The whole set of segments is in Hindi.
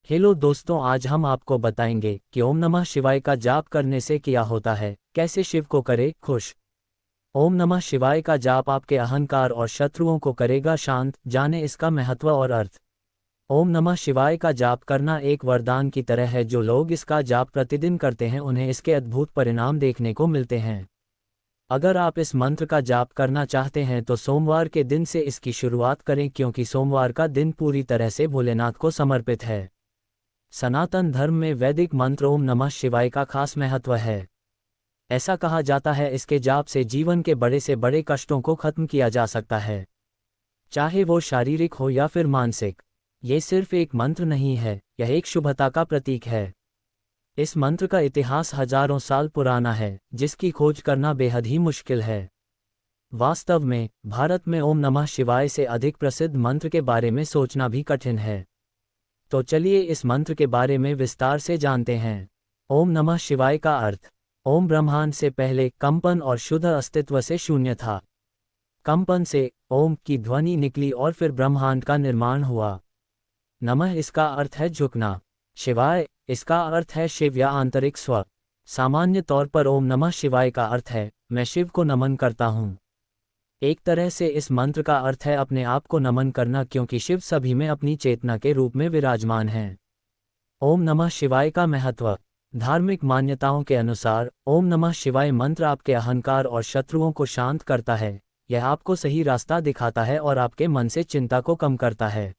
हेलो दोस्तों, आज हम आपको बताएंगे कि ओम नमः शिवाय का जाप करने से क्या होता है, कैसे शिव को करे खुश। ओम नमः शिवाय का जाप आपके अहंकार और शत्रुओं को करेगा शांत। जाने इसका महत्व और अर्थ। ओम नमः शिवाय का जाप करना एक वरदान की तरह है। जो लोग इसका जाप प्रतिदिन करते हैं उन्हें इसके अद्भुत परिणाम देखने को मिलते हैं। अगर आप इस मंत्र का जाप करना चाहते हैं तो सोमवार के दिन से इसकी शुरुआत करें, क्योंकि सोमवार का दिन पूरी तरह से भोलेनाथ को समर्पित है। सनातन धर्म में वैदिक मंत्र ओम नमः शिवाय का खास महत्व है। ऐसा कहा जाता है इसके जाप से जीवन के बड़े से बड़े कष्टों को खत्म किया जा सकता है, चाहे वो शारीरिक हो या फिर मानसिक। ये सिर्फ एक मंत्र नहीं है, यह एक शुभता का प्रतीक है। इस मंत्र का इतिहास हजारों साल पुराना है, जिसकी खोज करना बेहद ही मुश्किल है। वास्तव में भारत में ओम नमः शिवाय से अधिक प्रसिद्ध मंत्र के बारे में सोचना भी कठिन है। तो चलिए इस मंत्र के बारे में विस्तार से जानते हैं। ओम नमः शिवाय का अर्थ। ओम ब्रह्मांड से पहले कंपन और शुद्ध अस्तित्व से शून्य था। कंपन से ओम की ध्वनि निकली और फिर ब्रह्मांड का निर्माण हुआ। नमः इसका अर्थ है झुकना। शिवाय इसका अर्थ है शिव या आंतरिक स्व। सामान्य तौर पर ओम नमः शिवाय का अर्थ है मैं शिव को नमन करता हूँ। एक तरह से इस मंत्र का अर्थ है अपने आप को नमन करना, क्योंकि शिव सभी में अपनी चेतना के रूप में विराजमान हैं। ओम नमः शिवाय का महत्व। धार्मिक मान्यताओं के अनुसार ओम नमः शिवाय मंत्र आपके अहंकार और शत्रुओं को शांत करता है। यह आपको सही रास्ता दिखाता है और आपके मन से चिंता को कम करता है।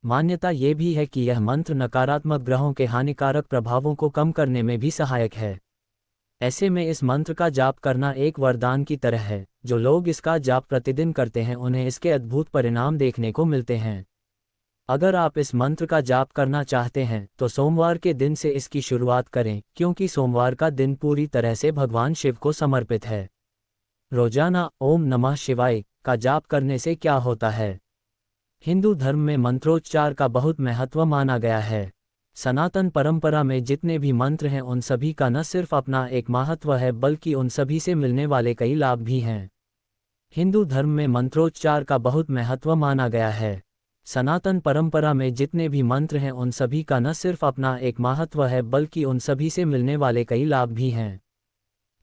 मान्यता ये भी है कि यह मंत्र नकारात्मक ग्रहों के हानिकारक प्रभावों को कम करने में भी सहायक है। ऐसे में इस मंत्र का जाप करना एक वरदान की तरह है। जो लोग इसका जाप प्रतिदिन करते हैं उन्हें इसके अद्भुत परिणाम देखने को मिलते हैं। अगर आप इस मंत्र का जाप करना चाहते हैं तो सोमवार के दिन से इसकी शुरुआत करें, क्योंकि सोमवार का दिन पूरी तरह से भगवान शिव को समर्पित है। रोजाना ओम नमः शिवाय का जाप करने से क्या होता है। हिंदू धर्म में मंत्रोच्चार का बहुत महत्व माना गया है। सनातन परंपरा में जितने भी मंत्र हैं उन सभी का न सिर्फ अपना एक महत्व है, बल्कि उन सभी से मिलने वाले कई लाभ भी हैं। हिंदू धर्म में मंत्रोच्चार का बहुत महत्व माना गया है। सनातन परंपरा में जितने भी मंत्र हैं उन सभी का न सिर्फ अपना एक महत्व है, बल्कि उन सभी से मिलने वाले कई लाभ भी हैं।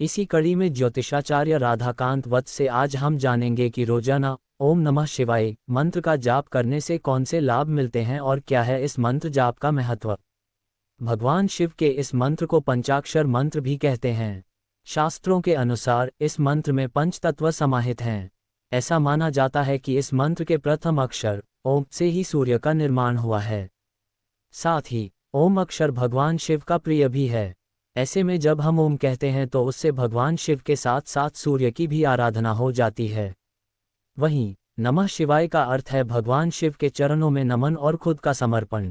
इसी कड़ी में ज्योतिषाचार्य राधाकांत वत्स से आज हम जानेंगे कि रोजाना ओम नमः शिवाय मंत्र का जाप करने से कौन से लाभ मिलते हैं और क्या है इस मंत्र जाप का महत्व। भगवान शिव के इस मंत्र को पंचाक्षर मंत्र भी कहते हैं। शास्त्रों के अनुसार इस मंत्र में पंच तत्व समाहित हैं। ऐसा माना जाता है कि इस मंत्र के प्रथम अक्षर ओम से ही सूर्य का निर्माण हुआ है। साथ ही ओम अक्षर भगवान शिव का प्रिय भी है। ऐसे में जब हम ओम कहते हैं तो उससे भगवान शिव के साथ साथ सूर्य की भी आराधना हो जाती है। वहीं नमः शिवाय का अर्थ है भगवान शिव के चरणों में नमन और खुद का समर्पण।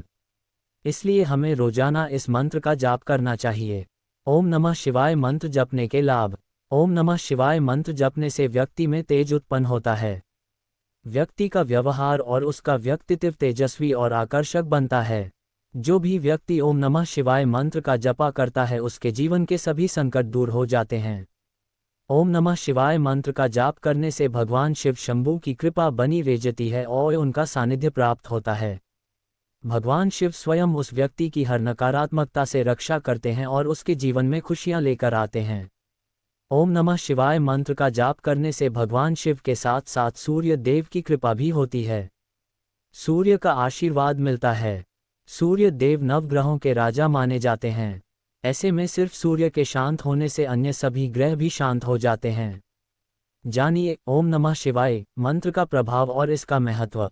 इसलिए हमें रोजाना इस मंत्र का जाप करना चाहिए। ओम नमः शिवाय मंत्र जपने के लाभ। ओम नमः शिवाय मंत्र जपने से व्यक्ति में तेज उत्पन्न होता है। व्यक्ति का व्यवहार और उसका व्यक्तित्व तेजस्वी और आकर्षक बनता है। जो भी व्यक्ति ओम नमः शिवाय मंत्र का जपा करता है उसके जीवन के सभी संकट दूर हो जाते हैं। ओम नमः शिवाय मंत्र का जाप करने से भगवान शिव शंभू की कृपा बनी रहती है और उनका सानिध्य प्राप्त होता है। भगवान शिव स्वयं उस व्यक्ति की हर नकारात्मकता से रक्षा करते हैं और उसके जीवन में खुशियां लेकर आते हैं। ओम नमः शिवाय मंत्र का जाप करने से भगवान शिव के साथ साथ सूर्य देव की कृपा भी होती है। सूर्य का आशीर्वाद मिलता है। सूर्य देव नवग्रहों के राजा माने जाते हैं। ऐसे में सिर्फ सूर्य के शांत होने से अन्य सभी ग्रह भी शांत हो जाते हैं। जानिए ओम नमः शिवाय मंत्र का प्रभाव और इसका महत्व।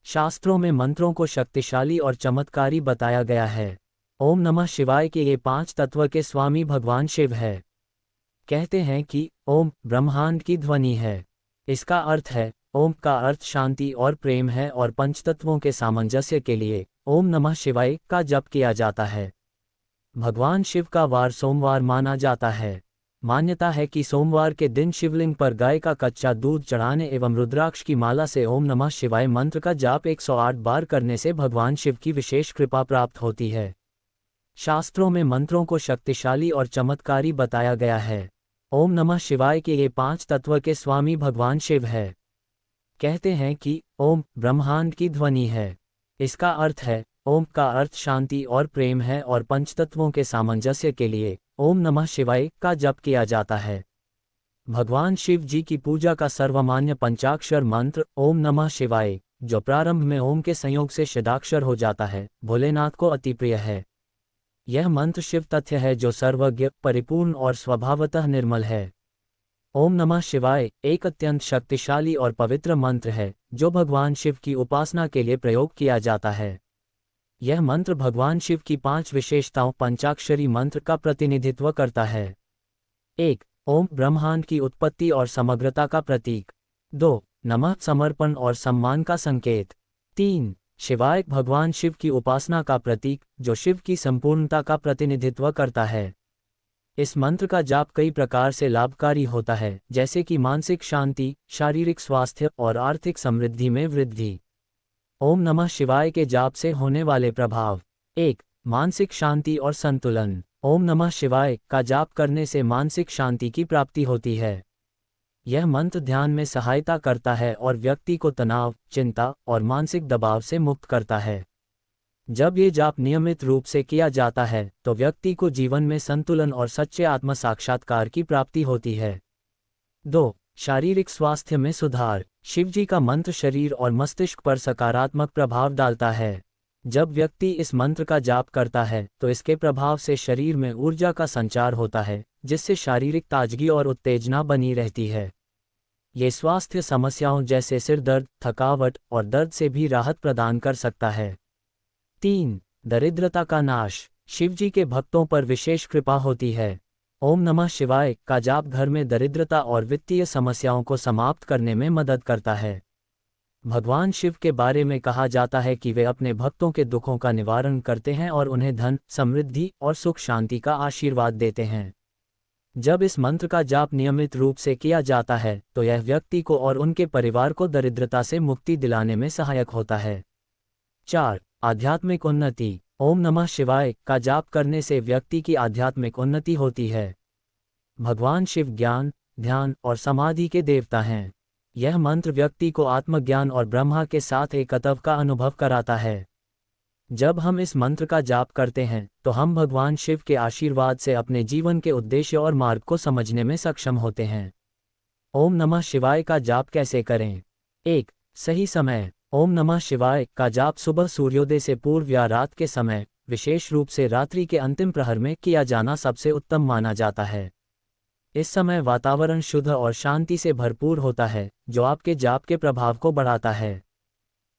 शास्त्रों में मंत्रों को शक्तिशाली और चमत्कारी बताया गया है। ओम नमः शिवाय के ये 5 तत्व के स्वामी भगवान शिव है। कहते हैं कि ओम ब्रह्मांड की ध्वनि है। इसका अर्थ है ओम का अर्थ शांति और प्रेम है और पंचतत्वों के सामंजस्य के लिए ओम नमः शिवाय का जप किया जाता है। भगवान शिव का वार सोमवार माना जाता है। मान्यता है कि सोमवार के दिन शिवलिंग पर गाय का कच्चा दूध चढ़ाने एवं रुद्राक्ष की माला से ओम नमः शिवाय मंत्र का जाप 108 बार करने से भगवान शिव की विशेष कृपा प्राप्त होती है। शास्त्रों में मंत्रों को शक्तिशाली और चमत्कारी बताया गया है। ओम नमः शिवाय के ये 5 तत्व के स्वामी भगवान शिव है। कहते हैं कि ओम ब्रह्मांड की ध्वनि है। इसका अर्थ है ओम का अर्थ शांति और प्रेम है और पंचतत्वों के सामंजस्य के लिए ओम नमः शिवाय का जप किया जाता है। भगवान शिव जी की पूजा का सर्वमान्य पंचाक्षर मंत्र ओम नमः शिवाय, जो प्रारंभ में ओम के संयोग से षडाक्षर हो जाता है, भोलेनाथ को अति प्रिय है। यह मंत्र शिव तथ्य है जो सर्वज्ञ, परिपूर्ण और स्वभावतः निर्मल है। ओम नमः शिवाय एक अत्यंत शक्तिशाली और पवित्र मंत्र है जो भगवान शिव की उपासना के लिए प्रयोग किया जाता है। यह मंत्र भगवान शिव की 5 विशेषताओं पंचाक्षरी मंत्र का प्रतिनिधित्व करता है। 1. ओम ब्रह्मांड की उत्पत्ति और समग्रता का प्रतीक। 2. नमः समर्पण और सम्मान का संकेत। 3. शिवाय भगवान शिव की उपासना का प्रतीक जो शिव की संपूर्णता का प्रतिनिधित्व करता है। इस मंत्र का जाप कई प्रकार से लाभकारी होता है, जैसे कि मानसिक शांति, शारीरिक स्वास्थ्य और आर्थिक समृद्धि में वृद्धि। ओम नमः शिवाय के जाप से होने वाले प्रभाव। 1. मानसिक शांति और संतुलन। ओम नमः शिवाय का जाप करने से मानसिक शांति की प्राप्ति होती है। यह मंत्र ध्यान में सहायता करता है और व्यक्ति को तनाव, चिंता और मानसिक दबाव से मुक्त करता है। जब ये जाप नियमित रूप से किया जाता है तो व्यक्ति को जीवन में संतुलन और सच्चे आत्म साक्षात्कार की प्राप्ति होती है। 2. शारीरिक स्वास्थ्य में सुधार। शिवजी का मंत्र शरीर और मस्तिष्क पर सकारात्मक प्रभाव डालता है। जब व्यक्ति इस मंत्र का जाप करता है तो इसके प्रभाव से शरीर में ऊर्जा का संचार होता है, जिससे शारीरिक ताजगी और उत्तेजना बनी रहती है। ये स्वास्थ्य समस्याओं जैसे सिर दर्द, थकावट और दर्द से भी राहत प्रदान कर सकता है। 3. दरिद्रता का नाश। शिवजी के भक्तों पर विशेष कृपा होती है। ओम नमः शिवाय का जाप घर में दरिद्रता और वित्तीय समस्याओं को समाप्त करने में मदद करता है। भगवान शिव के बारे में कहा जाता है कि वे अपने भक्तों के दुखों का निवारण करते हैं और उन्हें धन, समृद्धि और सुख शांति का आशीर्वाद देते हैं। जब इस मंत्र का जाप नियमित रूप से किया जाता है तो यह व्यक्ति को और उनके परिवार को दरिद्रता से मुक्ति दिलाने में सहायक होता है। 4. आध्यात्मिक उन्नति। ओम नमः शिवाय का जाप करने से व्यक्ति की आध्यात्मिक उन्नति होती है। भगवान शिव ज्ञान, ध्यान और समाधि के देवता हैं। यह मंत्र व्यक्ति को आत्मज्ञान और ब्रह्मा के साथ एकत्व का अनुभव कराता है। जब हम इस मंत्र का जाप करते हैं तो हम भगवान शिव के आशीर्वाद से अपने जीवन के उद्देश्य और मार्ग को समझने में सक्षम होते हैं। ओम नमः शिवाय का जाप कैसे करें? 1. सही समय। ओम नमः शिवाय का जाप सुबह सूर्योदय से पूर्व या रात के समय, विशेष रूप से रात्रि के अंतिम प्रहर में किया जाना सबसे उत्तम माना जाता है। इस समय वातावरण शुद्ध और शांति से भरपूर होता है, जो आपके जाप के प्रभाव को बढ़ाता है।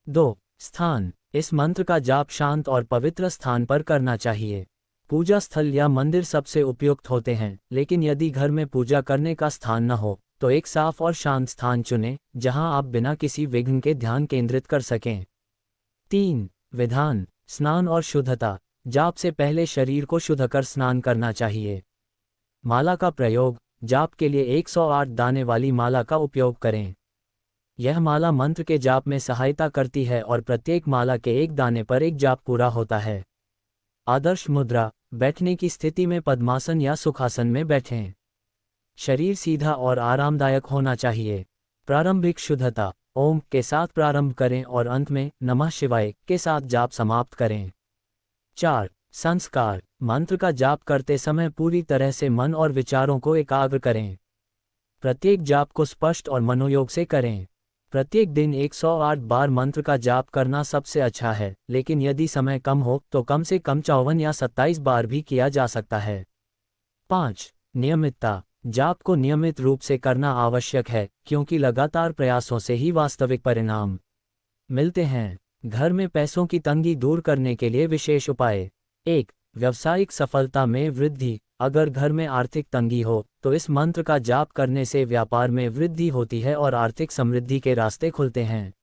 2. स्थान। इस मंत्र का जाप शांत और पवित्र स्थान पर करना चाहिए। पूजा स्थल या मंदिर सबसे उपयुक्त होते हैं, लेकिन यदि घर में पूजा करने का स्थान न हो तो एक साफ और शांत स्थान चुनें, जहां आप बिना किसी विघ्न के ध्यान केंद्रित कर सकें। 3. विधान। स्नान और शुद्धता। जाप से पहले शरीर को शुद्ध कर स्नान करना चाहिए। माला का प्रयोग। जाप के लिए 108 दाने वाली माला का उपयोग करें। यह माला मंत्र के जाप में सहायता करती है और प्रत्येक माला के एक दाने पर एक जाप पूरा होता है। आदर्श मुद्रा। बैठने की स्थिति में पद्मासन या सुखासन में बैठें। शरीर सीधा और आरामदायक होना चाहिए। प्रारंभिक शुद्धता। ओम के साथ प्रारंभ करें और अंत में नमः शिवाय के साथ जाप समाप्त करें। 4. संस्कार। मंत्र का जाप करते समय पूरी तरह से मन और विचारों को एकाग्र करें। प्रत्येक जाप को स्पष्ट और मनोयोग से करें। प्रत्येक दिन 108 बार मंत्र का जाप करना सबसे अच्छा है, लेकिन यदि समय कम हो तो कम से कम 54 या 27 बार भी किया जा सकता है। 5. नियमितता। जाप को नियमित रूप से करना आवश्यक है, क्योंकि लगातार प्रयासों से ही वास्तविक परिणाम मिलते हैं। घर में पैसों की तंगी दूर करने के लिए विशेष उपाय। 1. व्यावसायिक सफलता में वृद्धि। अगर घर में आर्थिक तंगी हो तो इस मंत्र का जाप करने से व्यापार में वृद्धि होती है और आर्थिक समृद्धि के रास्ते खुलते हैं।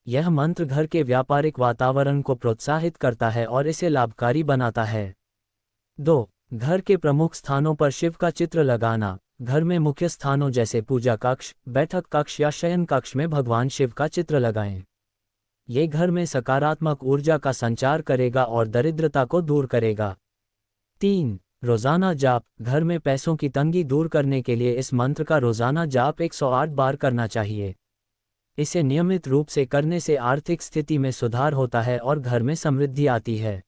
यह मंत्र घर के व्यापारिक वातावरण को प्रोत्साहित करता है और इसे लाभकारी बनाता है। 2. घर के प्रमुख स्थानों पर शिव का चित्र लगाना। घर में मुख्य स्थानों जैसे पूजा कक्ष, बैठक कक्ष या शयन कक्ष में भगवान शिव का चित्र लगाएं। ये घर में सकारात्मक ऊर्जा का संचार करेगा और दरिद्रता को दूर करेगा। 3. रोजाना जाप। घर में पैसों की तंगी दूर करने के लिए इस मंत्र का रोजाना जाप 108 बार करना चाहिए। इसे नियमित रूप से करने से आर्थिक स्थिति में सुधार होता है और घर में समृद्धि आती है।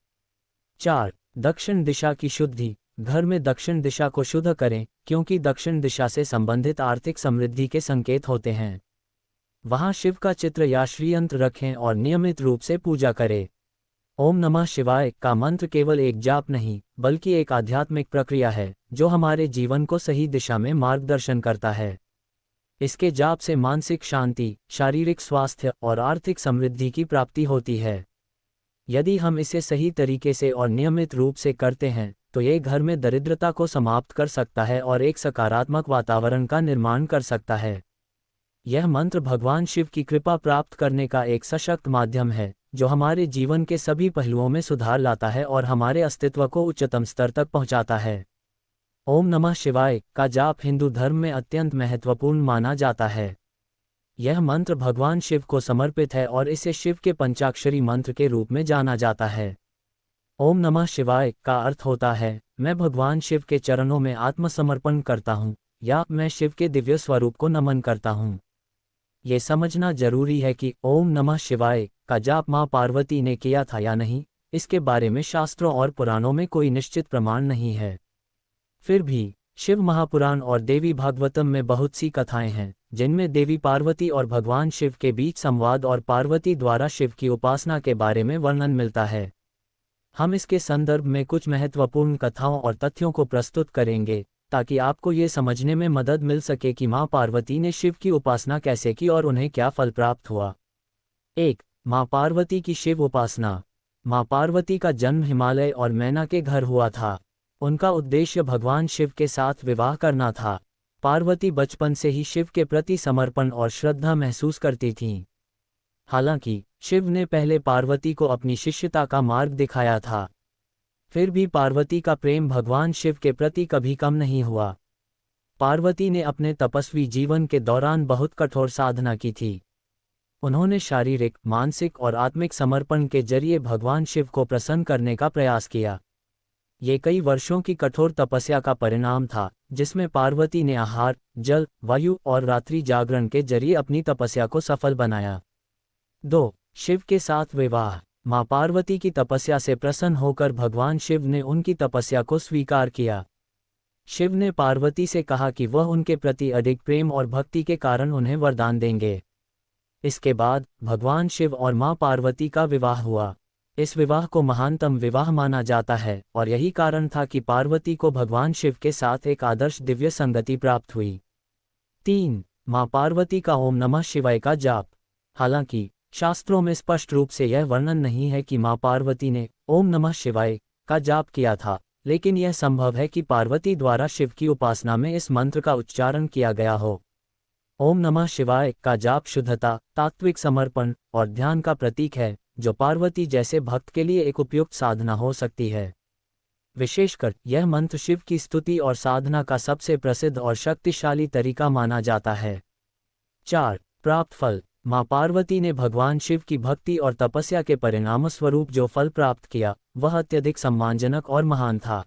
4. दक्षिण दिशा की शुद्धि। घर में दक्षिण दिशा को शुद्ध करें, क्योंकि दक्षिण दिशा से संबंधित आर्थिक समृद्धि के संकेत होते हैं। वहां शिव का चित्र या श्रीयंत्र रखें और नियमित रूप से पूजा करें। ओम नमः शिवाय का मंत्र केवल एक जाप नहीं, बल्कि एक आध्यात्मिक प्रक्रिया है जो हमारे जीवन को सही दिशा में मार्गदर्शन करता है। इसके जाप से मानसिक शांति, शारीरिक स्वास्थ्य और आर्थिक समृद्धि की प्राप्ति होती है। यदि हम इसे सही तरीके से और नियमित रूप से करते हैं तो ये घर में दरिद्रता को समाप्त कर सकता है और एक सकारात्मक वातावरण का निर्माण कर सकता है। यह मंत्र भगवान शिव की कृपा प्राप्त करने का एक सशक्त माध्यम है जो हमारे जीवन के सभी पहलुओं में सुधार लाता है और हमारे अस्तित्व को उच्चतम स्तर तक पहुंचाता है। ओम नमः शिवाय का जाप हिंदू धर्म में अत्यंत महत्वपूर्ण माना जाता है। यह मंत्र भगवान शिव को समर्पित है और इसे शिव के पंचाक्षरी मंत्र के रूप में जाना जाता है। ओम नमः शिवाय का अर्थ होता है, मैं भगवान शिव के चरणों में आत्मसमर्पण करता हूँ, या मैं शिव के दिव्य स्वरूप को नमन करता हूँ। ये समझना जरूरी है कि ओम नमः शिवाय का जाप माँ पार्वती ने किया था या नहीं, इसके बारे में शास्त्रों और पुराणों में कोई निश्चित प्रमाण नहीं है। फिर भी शिव महापुराण और देवी भागवतम में बहुत सी कथाएं हैं जिनमें देवी पार्वती और भगवान शिव के बीच संवाद और पार्वती द्वारा शिव की उपासना के बारे में वर्णन मिलता है। हम इसके संदर्भ में कुछ महत्वपूर्ण कथाओं और तथ्यों को प्रस्तुत करेंगे ताकि आपको ये समझने में मदद मिल सके कि माँ पार्वती ने शिव की उपासना कैसे की और उन्हें क्या फल प्राप्त हुआ। 1. माँ पार्वती की शिव उपासना। माँ पार्वती का जन्म हिमालय और मैना के घर हुआ था। उनका उद्देश्य भगवान शिव के साथ विवाह करना था। पार्वती बचपन से ही शिव के प्रति समर्पण और श्रद्धा महसूस करती थीं। हालांकि शिव ने पहले पार्वती को अपनी शिष्यता का मार्ग दिखाया था, फिर भी पार्वती का प्रेम भगवान शिव के प्रति कभी कम नहीं हुआ। पार्वती ने अपने तपस्वी जीवन के दौरान बहुत कठोर साधना की थी। उन्होंने शारीरिक, मानसिक और आत्मिक समर्पण के जरिए भगवान शिव को प्रसन्न करने का प्रयास किया। ये कई वर्षों की कठोर तपस्या का परिणाम था, जिसमें पार्वती ने आहार, जल, वायु और रात्रि जागरण के जरिए अपनी तपस्या को सफल बनाया। 2. शिव के साथ विवाह। माँ पार्वती की तपस्या से प्रसन्न होकर भगवान शिव ने उनकी तपस्या को स्वीकार किया। शिव ने पार्वती से कहा कि वह उनके प्रति अधिक प्रेम और भक्ति के कारण उन्हें वरदान देंगे। इसके बाद भगवान शिव और माँ पार्वती का विवाह हुआ। इस विवाह को महानतम विवाह माना जाता है और यही कारण था कि पार्वती को भगवान शिव के साथ एक आदर्श दिव्य संगति प्राप्त हुई। 3. माँ पार्वती का ओम नमः शिवाय का जाप। हालांकि शास्त्रों में स्पष्ट रूप से यह वर्णन नहीं है कि माँ पार्वती ने ओम नमः शिवाय का जाप किया था, लेकिन यह संभव है कि पार्वती द्वारा शिव की उपासना में इस मंत्र का उच्चारण किया गया हो। ओम नमः शिवाय का जाप शुद्धता, तात्विक समर्पण और ध्यान का प्रतीक है, जो पार्वती जैसे भक्त के लिए एक उपयुक्त साधना हो सकती है। विशेषकर यह मंत्र शिव की स्तुति और साधना का सबसे प्रसिद्ध और शक्तिशाली तरीका माना जाता है। 4. प्राप्त फल। माँ पार्वती ने भगवान शिव की भक्ति और तपस्या के परिणामस्वरूप जो फल प्राप्त किया, वह अत्यधिक सम्मानजनक और महान था।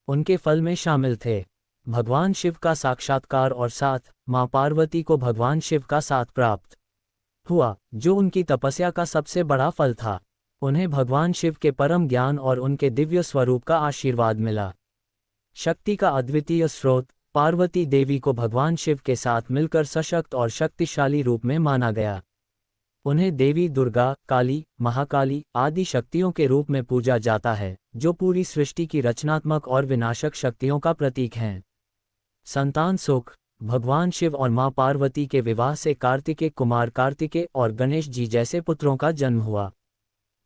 उनके फल में शामिल थे भगवान शिव का साक्षात्कार और साथ माँ पार्वती को भगवान शिव का साथ प्राप्त हुआ, जो उनकी तपस्या का सबसे बड़ा फल था। उन्हें भगवान शिव के परम ज्ञान और उनके दिव्य स्वरूप का आशीर्वाद मिला। शक्ति का अद्वितीय स्रोत पार्वती देवी को भगवान शिव के साथ मिलकर सशक्त और शक्तिशाली रूप में माना गया। उन्हें देवी दुर्गा, काली, महाकाली आदि शक्तियों के रूप में पूजा जाता है, जो पूरी सृष्टि की रचनात्मक और विनाशक शक्तियों का प्रतीक हैं। संतान सुख। भगवान शिव और माँ पार्वती के विवाह से कार्तिकेय कुमार कार्तिकेय और गणेश जी जैसे पुत्रों का जन्म हुआ।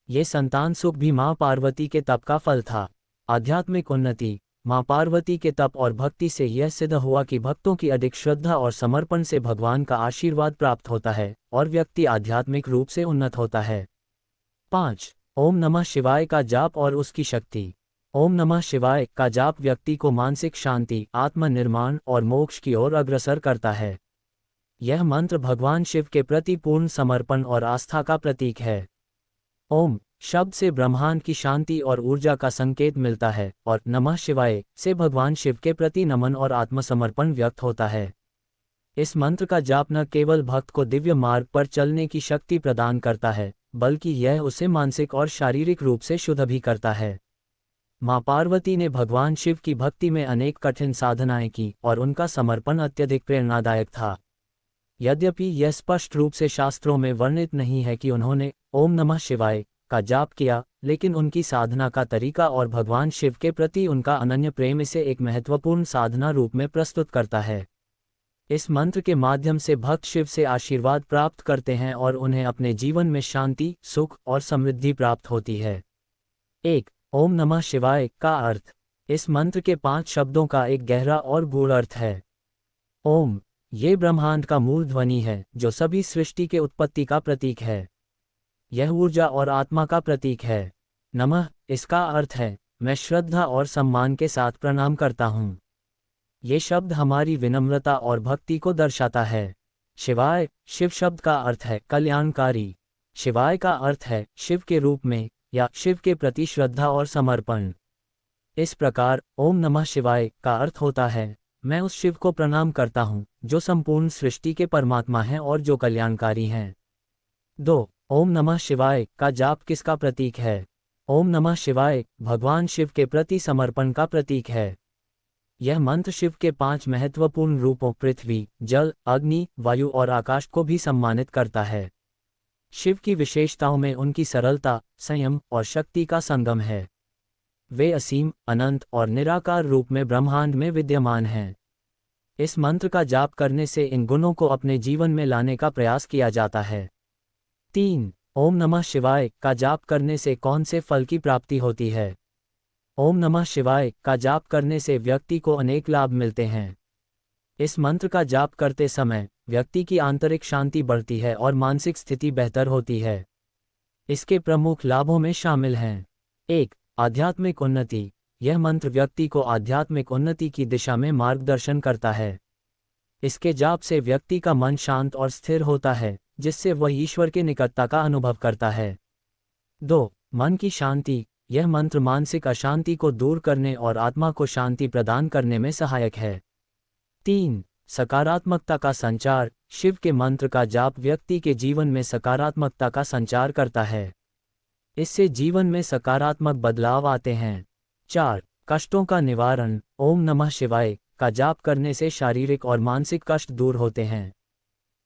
ये संतान सुख भी माँ पार्वती के तप का फल था। आध्यात्मिक उन्नति। माँ पार्वती के तप और भक्ति से यह सिद्ध हुआ कि भक्तों की अधिक श्रद्धा और समर्पण से भगवान का आशीर्वाद प्राप्त होता है और व्यक्ति आध्यात्मिक रूप से उन्नत होता है। 5. ओम नमः शिवाय का जाप और उसकी शक्ति। ओम नमः शिवाय का जाप व्यक्ति को मानसिक शांति, आत्मनिर्माण और मोक्ष की ओर अग्रसर करता है। यह मंत्र भगवान शिव के प्रति पूर्ण समर्पण और आस्था का प्रतीक है। ओम शब्द से ब्रह्मांड की शांति और ऊर्जा का संकेत मिलता है और नमः शिवाय से भगवान शिव के प्रति नमन और आत्मसमर्पण व्यक्त होता है। इस मंत्र का जाप न केवल भक्त को दिव्य मार्ग पर चलने की शक्ति प्रदान करता है, बल्कि यह उसे मानसिक और शारीरिक रूप से शुद्ध भी करता है। माँ पार्वती ने भगवान शिव की भक्ति में अनेक कठिन साधनाएं की और उनका समर्पण अत्यधिक प्रेरणादायक था। यद्यपि यह स्पष्ट रूप से शास्त्रों में वर्णित नहीं है कि उन्होंने ओम नमः शिवाय का जाप किया, लेकिन उनकी साधना का तरीका और भगवान शिव के प्रति उनका अनन्य प्रेम इसे एक महत्वपूर्ण साधना रूप में प्रस्तुत करता है। इस मंत्र के माध्यम से भक्त शिव से आशीर्वाद प्राप्त करते हैं और उन्हें अपने जीवन में शांति, सुख और समृद्धि प्राप्त होती है। 1. ओम नमः शिवाय का अर्थ। इस मंत्र के 5 शब्दों का एक गहरा और गूढ़ अर्थ है। ओम, ये ब्रह्मांड का मूल ध्वनि है जो सभी सृष्टि के उत्पत्ति का प्रतीक है। यह ऊर्जा और आत्मा का प्रतीक है। नमः, इसका अर्थ है मैं श्रद्धा और सम्मान के साथ प्रणाम करता हूँ। ये शब्द हमारी विनम्रता और भक्ति को दर्शाता है। शिवाय, शिव शब्द का अर्थ है कल्याणकारी। शिवाय का अर्थ है शिव के रूप में या शिव के प्रति श्रद्धा और समर्पण। इस प्रकार ओम नमः शिवाय का अर्थ होता है मैं उस शिव को प्रणाम करता हूँ जो संपूर्ण सृष्टि के परमात्मा हैं और जो कल्याणकारी हैं। 2. ओम नमः शिवाय का जाप किसका प्रतीक है? ओम नमः शिवाय भगवान शिव के प्रति समर्पण का प्रतीक है। यह मंत्र शिव के 5 महत्वपूर्ण रूपों पृथ्वी, जल, अग्नि, वायु और आकाश को भी सम्मानित करता है। शिव की विशेषताओं में उनकी सरलता, संयम और शक्ति का संगम है। वे असीम, अनंत और निराकार रूप में ब्रह्मांड में विद्यमान हैं। इस मंत्र का जाप करने से इन गुणों को अपने जीवन में लाने का प्रयास किया जाता है। 3. ओम नमः शिवाय का जाप करने से कौन से फल की प्राप्ति होती है? ओम नमः शिवाय का जाप करने से व्यक्ति को अनेक लाभ मिलते हैं। इस मंत्र का जाप करते समय व्यक्ति की आंतरिक शांति बढ़ती है और मानसिक स्थिति बेहतर होती है। इसके प्रमुख लाभों में शामिल हैं। 1. आध्यात्मिक उन्नति। यह मंत्र व्यक्ति को आध्यात्मिक उन्नति की दिशा में मार्गदर्शन करता है। इसके जाप से व्यक्ति का मन शांत और स्थिर होता है, जिससे वह ईश्वर के निकटता का अनुभव करता है। 2. मन की शांति। यह मंत्र मानसिक अशांति को दूर करने और आत्मा को शांति प्रदान करने में सहायक है। 3. सकारात्मकता का संचार। शिव के मंत्र का जाप व्यक्ति के जीवन में सकारात्मकता का संचार करता है। इससे जीवन में सकारात्मक बदलाव आते हैं। 4. कष्टों का निवारण। ओम नमः शिवाय का जाप करने से शारीरिक और मानसिक कष्ट दूर होते हैं।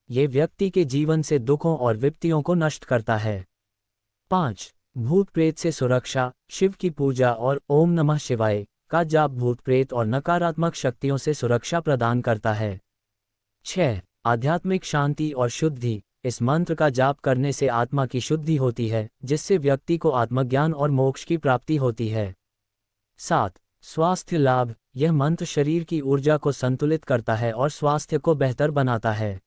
ये व्यक्ति के जीवन से दुखों और विपत्तियों को नष्ट करता है। 5. भूत प्रेत से सुरक्षा। शिव की पूजा और ओम नमः शिवाय का जाप भूत प्रेत और नकारात्मक शक्तियों से सुरक्षा प्रदान करता है। 6. आध्यात्मिक शांति और शुद्धि। इस मंत्र का जाप करने से आत्मा की शुद्धि होती है, जिससे व्यक्ति को आत्मज्ञान और मोक्ष की प्राप्ति होती है। 7. स्वास्थ्य लाभ। यह मंत्र शरीर की ऊर्जा को संतुलित करता है और स्वास्थ्य को बेहतर बनाता है।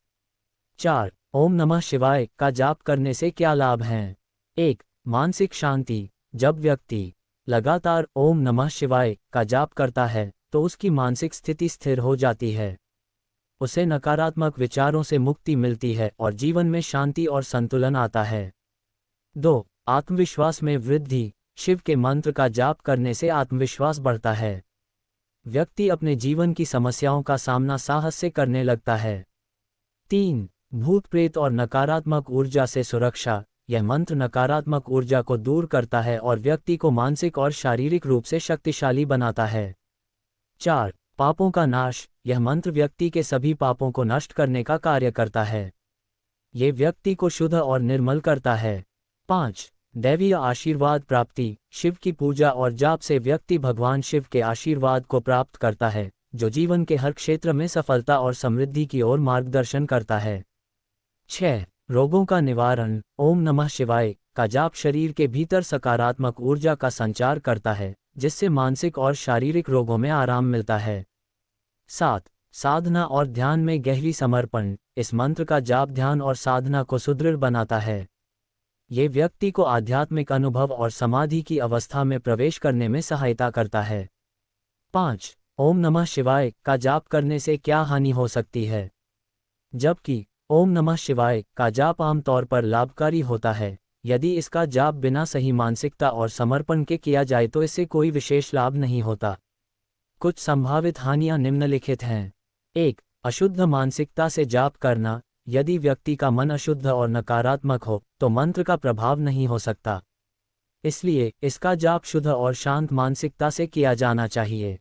4. ओम नमः शिवाय का जाप करने से क्या लाभ हैं? 1. मानसिक शांति। जब व्यक्ति लगातार ओम नमः शिवाय का जाप करता है तो उसकी मानसिक स्थिति स्थिर हो जाती है। उसे नकारात्मक विचारों से मुक्ति मिलती है और जीवन में शांति और संतुलन आता है। 2. आत्मविश्वास में वृद्धि। शिव के मंत्र का जाप करने से आत्मविश्वास बढ़ता है। व्यक्ति अपने जीवन की समस्याओं का सामना साहस से करने लगता है। 3. भूत प्रेत और नकारात्मक ऊर्जा से सुरक्षा। यह मंत्र नकारात्मक ऊर्जा को दूर करता है और व्यक्ति को मानसिक और शारीरिक रूप से शक्तिशाली बनाता है। 4. पापों का नाश। यह मंत्र व्यक्ति के सभी पापों को नष्ट करने का कार्य करता है। ये व्यक्ति को शुद्ध और निर्मल करता है। 5. दैवीय आशीर्वाद प्राप्ति। शिव की पूजा और जाप से व्यक्ति भगवान शिव के आशीर्वाद को प्राप्त करता है, जो जीवन के हर क्षेत्र में सफलता और समृद्धि की ओर मार्गदर्शन करता है। 6. रोगों का निवारण। ओम नमः शिवाय का जाप शरीर के भीतर सकारात्मक ऊर्जा का संचार करता है, जिससे मानसिक और शारीरिक रोगों में आराम मिलता है। 7. साधना और ध्यान में गहरी समर्पण। इस मंत्र का जाप ध्यान और साधना को सुदृढ़ बनाता है। ये व्यक्ति को आध्यात्मिक अनुभव और समाधि की अवस्था में प्रवेश करने में सहायता करता है। 5. ओम नमः शिवाय का जाप करने से क्या हानि हो सकती है? जबकि ओम नमः शिवाय का जाप आमतौर पर लाभकारी होता है, यदि इसका जाप बिना सही मानसिकता और समर्पण के किया जाए तो इससे कोई विशेष लाभ नहीं होता। कुछ संभावित हानियां निम्नलिखित हैं। 1. अशुद्ध मानसिकता से जाप करना। यदि व्यक्ति का मन अशुद्ध और नकारात्मक हो तो मंत्र का प्रभाव नहीं हो सकता। इसलिए इसका जाप शुद्ध और शांत मानसिकता से किया जाना चाहिए।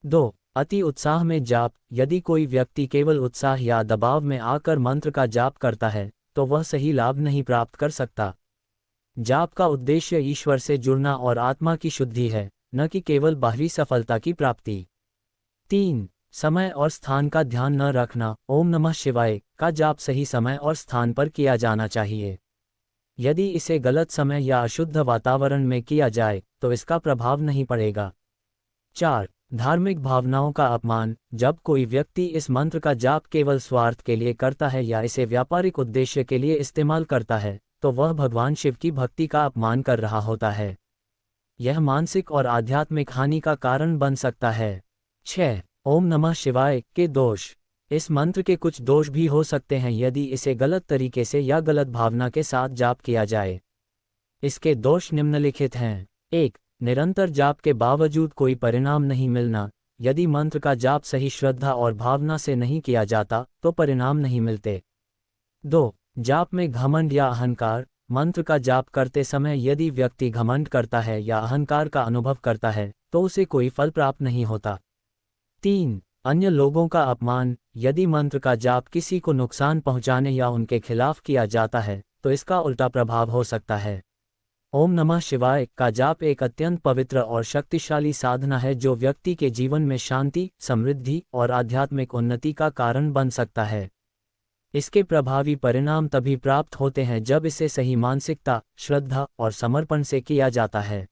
2. अति उत्साह में जाप। यदि कोई व्यक्ति केवल उत्साह या दबाव में आकर मंत्र का जाप करता है तो वह सही लाभ नहीं प्राप्त कर सकता। जाप का उद्देश्य ईश्वर से जुड़ना और आत्मा की शुद्धि है, न कि केवल बाहरी सफलता की प्राप्ति। 3. समय और स्थान का ध्यान न रखना। ओम नमः शिवाय का जाप सही समय और स्थान पर किया जाना चाहिए। यदि इसे गलत समय या अशुद्ध वातावरण में किया जाए तो इसका प्रभाव नहीं पड़ेगा। 4. धार्मिक भावनाओं का अपमान। जब कोई व्यक्ति इस मंत्र का जाप केवल स्वार्थ के लिए करता है या इसे व्यापारिक उद्देश्य के लिए इस्तेमाल करता है तो वह भगवान शिव की भक्ति का अपमान कर रहा होता है। यह मानसिक और आध्यात्मिक हानि का कारण बन सकता है। 6. ओम नमः शिवाय के दोष। इस मंत्र के कुछ दोष भी हो सकते हैं यदि इसे गलत तरीके से या गलत भावना के साथ जाप किया जाए। इसके दोष निम्नलिखित हैं। 1. निरंतर जाप के बावजूद कोई परिणाम नहीं मिलना। यदि मंत्र का जाप सही श्रद्धा और भावना से नहीं किया जाता तो परिणाम नहीं मिलते। 2. जाप में घमंड या अहंकार। मंत्र का जाप करते समय यदि व्यक्ति घमंड करता है या अहंकार का अनुभव करता है तो उसे कोई फल प्राप्त नहीं होता। 3. अन्य लोगों का अपमान। यदि मंत्र का जाप किसी को नुकसान पहुंचाने या उनके खिलाफ किया जाता है तो इसका उल्टा प्रभाव हो सकता है। ओम नमः शिवाय का जाप एक अत्यंत पवित्र और शक्तिशाली साधना है जो व्यक्ति के जीवन में शांति, समृद्धि और आध्यात्मिक उन्नति का कारण बन सकता है। इसके प्रभावी परिणाम तभी प्राप्त होते हैं जब इसे सही मानसिकता, श्रद्धा और समर्पण से किया जाता है।